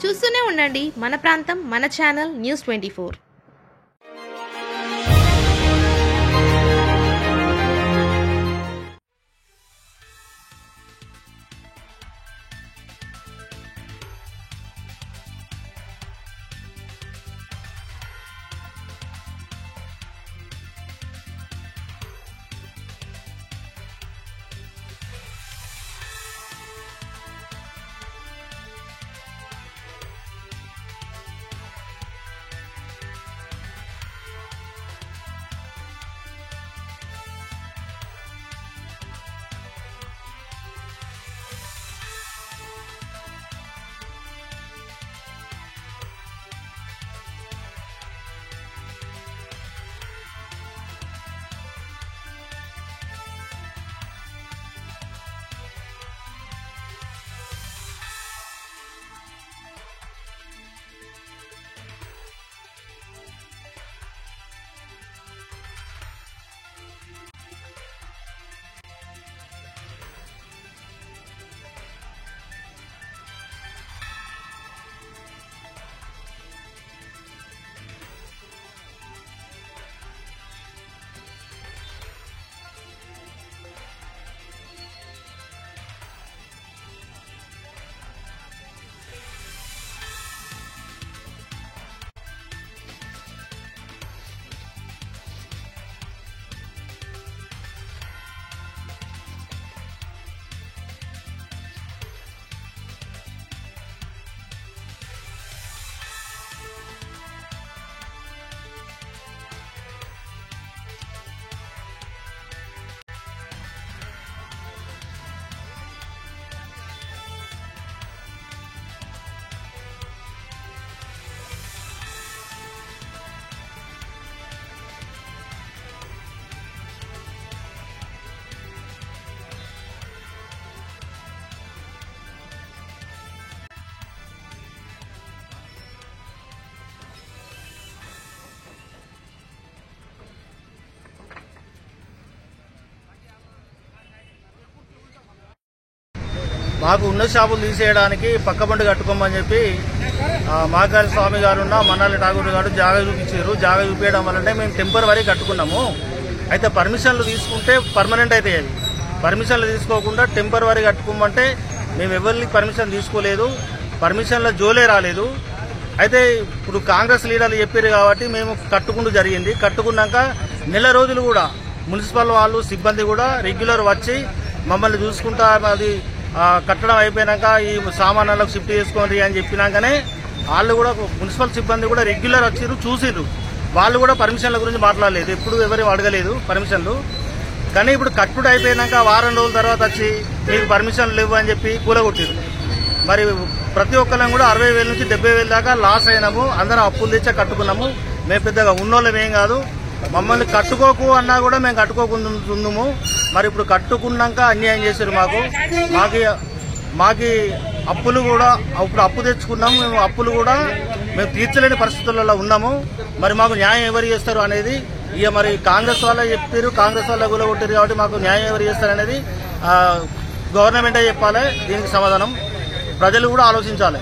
చూస్తూనే ఉండండి మన ప్రాంతం మన ఛానల్ News24. మాకు ఉన్న షాపులు తీసేయడానికి పక్క బండి కట్టుకోమని చెప్పి మాకారి స్వామి గారు మన్నాలి ఠాగూర్ గారు జాగా చూపించారు. జాగా చూపించడం వల్లనే మేము టెంపరరీ కట్టుకున్నాము. అయితే పర్మిషన్లు తీసుకుంటే పర్మనెంట్ అయితే అది పర్మిషన్లు తీసుకోకుండా టెంపరరీ కట్టుకోమంటే మేము ఎవరికి పర్మిషన్ తీసుకోలేదు. పర్మిషన్ల జోలే రాలేదు. అయితే ఇప్పుడు కాంగ్రెస్ లీడర్లు చెప్పారు కాబట్టి మేము కట్టుకుంటూ జరిగింది. కట్టుకున్నాక నెల రోజులు కూడా మున్సిపల్ వాళ్ళు సిబ్బంది కూడా రెగ్యులర్ వచ్చి మమ్మల్ని చూసుకుంటా అది కట్టడం అయిపోయినాక ఈ సామాన్లకు షిఫ్ట్ చేసుకోండి అని చెప్పినాకనే వాళ్ళు కూడా మున్సిపల్ సిబ్బంది కూడా రెగ్యులర్ వచ్చిర్రు, చూసిర్రు. వాళ్ళు కూడా పర్మిషన్ల గురించి మాట్లాడలేదు, ఎప్పుడు ఎవరు అడగలేదు పర్మిషన్లు. కానీ ఇప్పుడు కట్టుడు అయిపోయినాక వారం రోజుల తర్వాత వచ్చి మీకు పర్మిషన్లు లేవు అని చెప్పి కూలగొట్టిరు. మరి ప్రతి ఒక్కరం కూడా 60,000 నుంచి 70,000 దాకా లాస్ అయినాము. అందరం అప్పులు తెచ్చా కట్టుకున్నాము. మేము పెద్దగా ఉన్నోళ్ళం ఏం కాదు. మమ్మల్ని కట్టుకోకు అన్నా కూడా మేము కట్టుకోకుంటున్నాము. మరి ఇప్పుడు కట్టుకున్నాక అన్యాయం చేశారు. మాకి అప్పులు కూడా ఇప్పుడు అప్పు తెచ్చుకున్నాము. మేము అప్పులు కూడా మేము తీర్చలేని పరిస్థితులలో ఉన్నాము. మరి మాకు న్యాయం ఎవరు చేస్తారు అనేది ఇక మరి కాంగ్రెస్ వాళ్ళే చెప్పారు, కాంగ్రెస్ వాళ్ళే కూలగొట్టారు కాబట్టి మాకు న్యాయం ఎవరు చేస్తారు అనేది గవర్నమెంటే చెప్పాలి. దీనికి సమాధానం ప్రజలు కూడా ఆలోచించాలి.